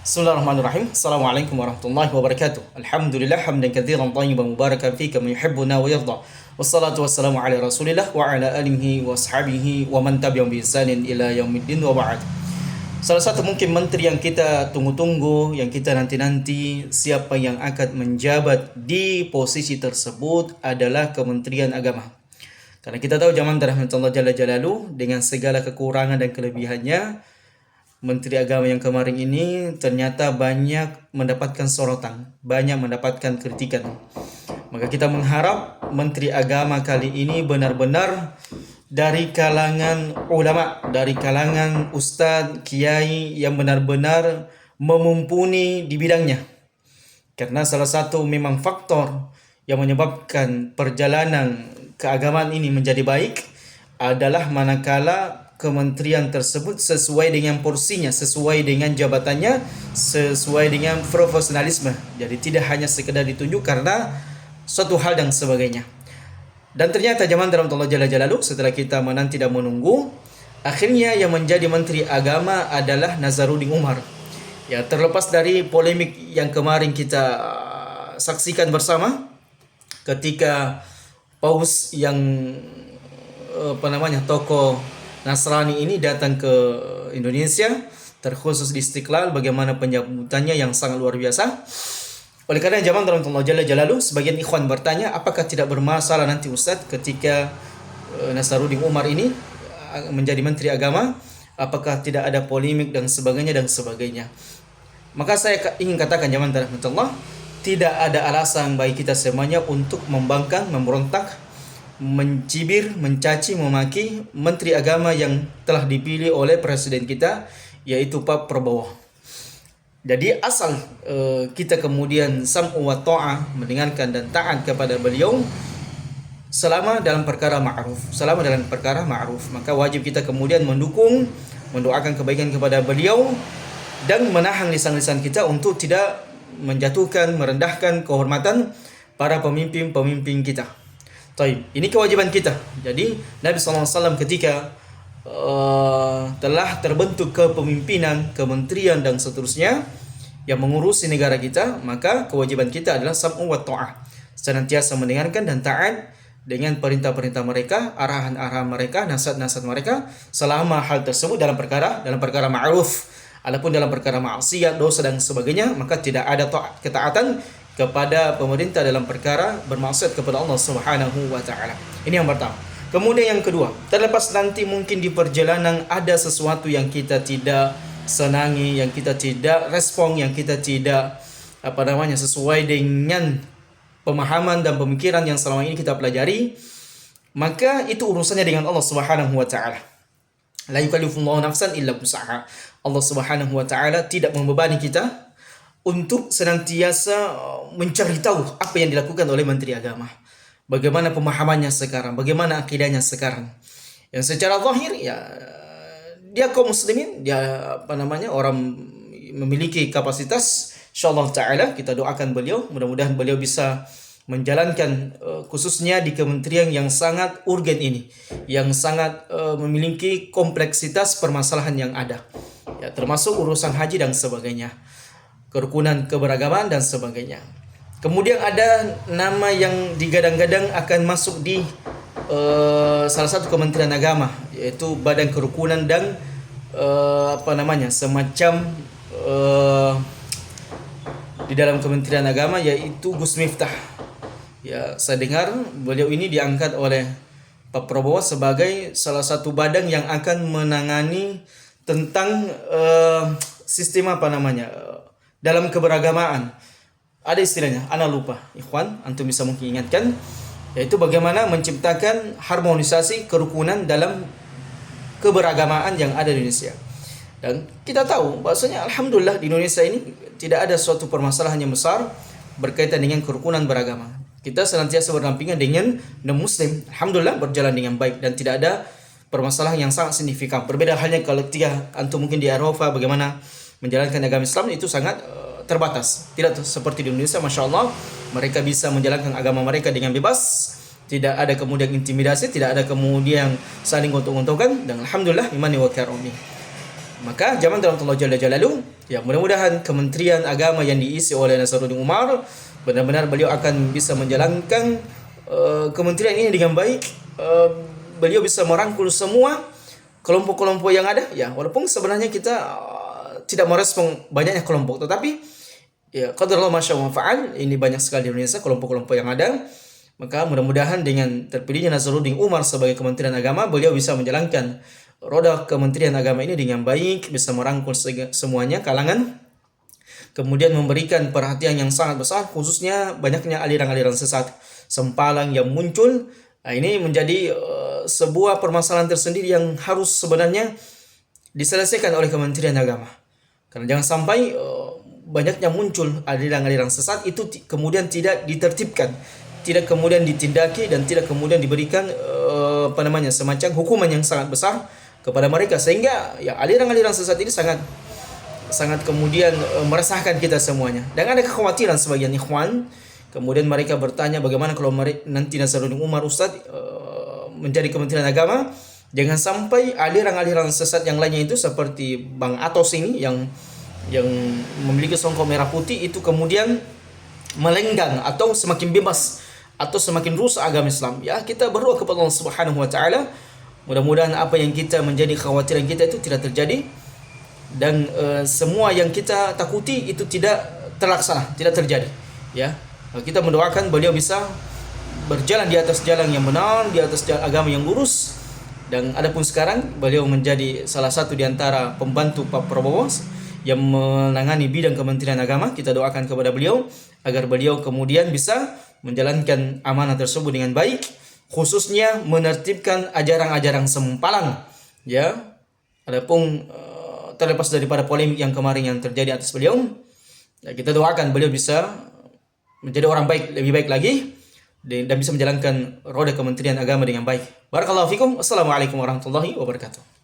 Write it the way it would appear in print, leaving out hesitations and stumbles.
Bismillahirrahmanirrahim. Assalamualaikum warahmatullahi wabarakatuh. Alhamdulillah hamdan katsiran thayyiban mubarakan fi kama yuhibbuna wa yarda. Wassalatu wassalamu ala Rasulillah wa ala alihi wa ashabihi wa man tabi'ahum bi ihsanin ila yaumiddin wa ba'd. Salah satu mungkin menteri yang kita tunggu-tunggu, yang kita nanti-nanti siapa yang akan menjabat di posisi tersebut adalah Kementerian Agama. Karena kita tahu zaman rahmatullah jalla jalaluhu dengan segala kekurangan dan kelebihannya, Menteri Agama yang kemarin ini ternyata banyak mendapatkan sorotan, banyak mendapatkan kritikan. Maka kita mengharap Menteri Agama kali ini benar-benar dari kalangan ulama, dari kalangan ustadz, kiai yang benar-benar memumpuni di bidangnya. Karena salah satu memang faktor yang menyebabkan perjalanan keagamaan ini menjadi baik adalah manakala kementerian tersebut sesuai dengan porsinya, sesuai dengan jabatannya, sesuai dengan profesionalisme. Jadi tidak hanya sekedar ditunjuk karena suatu hal dan sebagainya. Dan ternyata zaman dalam Allah Jalla Jalaluhu, setelah kita menanti dan menunggu, akhirnya yang menjadi Menteri Agama adalah Nazaruddin Umar. Ya, terlepas dari polemik yang kemarin kita saksikan bersama ketika paus yang tokoh Nasrani ini datang ke Indonesia, terkhusus di Istiqlal, bagaimana penyambutannya yang sangat luar biasa. Oleh karena zaman dalam Allah Jalla Jalaluhu, sebagian ikhwan bertanya, apakah tidak bermasalah nanti Ustaz ketika Nasaruddin Umar ini menjadi Menteri Agama, apakah tidak ada polemik dan sebagainya. Maka saya ingin katakan zaman dalam Allah, tidak ada alasan bagi kita semuanya untuk membangkang, memberontak, mencibir, mencaci, memaki Menteri Agama yang telah dipilih oleh Presiden kita, yaitu Pak Prabowo. Jadi asal kita kemudian sam'u wa ta'ah, mendengarkan dan taat kepada beliau selama dalam perkara ma'ruf, maka wajib kita kemudian mendukung, mendoakan kebaikan kepada beliau dan menahan lisan-lisan kita untuk tidak menjatuhkan, merendahkan kehormatan para pemimpin kita. Taib. Ini kewajiban kita. Jadi Nabi SAW ketika telah terbentuk kepemimpinan, kementerian dan seterusnya yang mengurusi negara kita, maka kewajiban kita adalah sam'u wa ta'ah, senantiasa mendengarkan dan taat dengan perintah-perintah mereka, arahan-arahan mereka, nasihat-nasihat mereka selama hal tersebut dalam perkara ma'ruf. Adapun dalam perkara maksiat, dosa dan sebagainya, maka tidak ada ketaatan kepada pemerintah dalam perkara bermaksud kepada Allah Subhanahu wa taala. Ini yang pertama. Kemudian yang kedua, terlepas nanti mungkin di perjalanan ada sesuatu yang kita tidak senangi, yang kita tidak respon, yang kita tidak sesuai dengan pemahaman dan pemikiran yang selama ini kita pelajari, maka itu urusannya dengan Allah Subhanahu wa taala. La yukallifullahu nafsan illa wus'aha. Allah Subhanahu wa taala tidak membebani kita untuk senantiasa mencari tahu apa yang dilakukan oleh Menteri Agama. Bagaimana pemahamannya sekarang, bagaimana akidahnya sekarang. Yang secara zahir ya dia kaum muslimin, dia orang memiliki kapasitas. Insyaallah taala kita doakan beliau, mudah-mudahan beliau bisa menjalankan khususnya di kementerian yang sangat urgen ini, yang sangat memiliki kompleksitas permasalahan yang ada. Ya, termasuk urusan haji dan sebagainya, kerukunan keberagaman dan sebagainya. Kemudian ada nama yang digadang-gadang akan masuk di salah satu Kementerian Agama, yaitu Badan Kerukunan dan semacam di dalam Kementerian Agama, yaitu Gus Miftah. Ya, saya dengar beliau ini diangkat oleh Pak Prabowo sebagai salah satu badan yang akan menangani tentang sistem dalam keberagamaan. Ada istilahnya, ana lupa. Ikhwan, antum bisa mungkin ingatkan, yaitu bagaimana menciptakan harmonisasi kerukunan dalam keberagamaan yang ada di Indonesia. Dan kita tahu bahwasanya alhamdulillah di Indonesia ini tidak ada suatu permasalahan yang besar berkaitan dengan kerukunan beragama. Kita senantiasa berdampingan dengan non-muslim. Alhamdulillah berjalan dengan baik dan tidak ada permasalahan yang sangat signifikan. Berbeda halnya kalau antum mungkin di Eropa, bagaimana menjalankan agama Islam itu sangat terbatas. Tidak seperti di Indonesia, Masya Allah, mereka bisa menjalankan agama mereka dengan bebas. Tidak ada kemudian intimidasi, tidak ada kemudian saling untung-untungkan. Dan Alhamdulillah imani wa karami. Maka zaman dalam Allah Jalla Jalaluhu, ya mudah-mudahan Kementerian Agama yang diisi oleh Nasaruddin Umar benar-benar beliau akan bisa menjalankan kementerian ini dengan baik. Beliau bisa merangkul semua kelompok-kelompok yang ada, ya walaupun sebenarnya kita tidak merespon banyaknya kelompok, tetapi ya qadarullah masya Allah fa'al, ini banyak sekali di Indonesia kelompok-kelompok yang ada. Maka mudah-mudahan dengan terpilihnya Nasaruddin Umar sebagai Kementerian Agama, beliau bisa menjalankan roda Kementerian Agama ini dengan baik, bisa merangkul semuanya kalangan, kemudian memberikan perhatian yang sangat besar, khususnya banyaknya aliran-aliran sesat sempalan yang muncul. Nah, ini menjadi sebuah permasalahan tersendiri yang harus sebenarnya diselesaikan oleh Kementerian Agama. Karena jangan sampai banyaknya muncul aliran-aliran sesat itu kemudian tidak ditertibkan, tidak kemudian ditindaki, dan tidak kemudian diberikan semacam hukuman yang sangat besar kepada mereka, sehingga ya aliran-aliran sesat ini sangat kemudian meresahkan kita semuanya. Dan ada kekhawatiran sebagian ikhwan, kemudian mereka bertanya bagaimana kalau nanti Nasaruddin Umar Ustaz menjadi Kementerian Agama, jangan sampai aliran-aliran sesat yang lainnya itu seperti Bang Atos ini yang memiliki songkok merah putih itu kemudian melenggang atau semakin bebas atau semakin rusak agama Islam. Ya, kita berdoa kepada Allah Subhanahu wa taala, mudah-mudahan apa yang kita menjadi khawatiran kita itu tidak terjadi, dan semua yang kita takuti itu tidak terlaksana, tidak terjadi. Ya, kita mendoakan beliau bisa berjalan di atas jalan yang benar, di atas jalan agama yang lurus. Dan adapun sekarang beliau menjadi salah satu di antara pembantu Pak Prabowo yang menangani bidang Kementerian Agama. Kita doakan kepada beliau agar beliau kemudian bisa menjalankan amanah tersebut dengan baik, khususnya menertibkan ajaran-ajaran sempalan. Ya, adapun terlepas daripada polemik yang kemarin yang terjadi atas beliau, ya, kita doakan beliau bisa menjadi orang baik, lebih baik lagi, dan bisa menjalankan roda Kementerian Agama dengan baik. Barakallahu fikum. Assalamualaikum warahmatullahi wabarakatuh.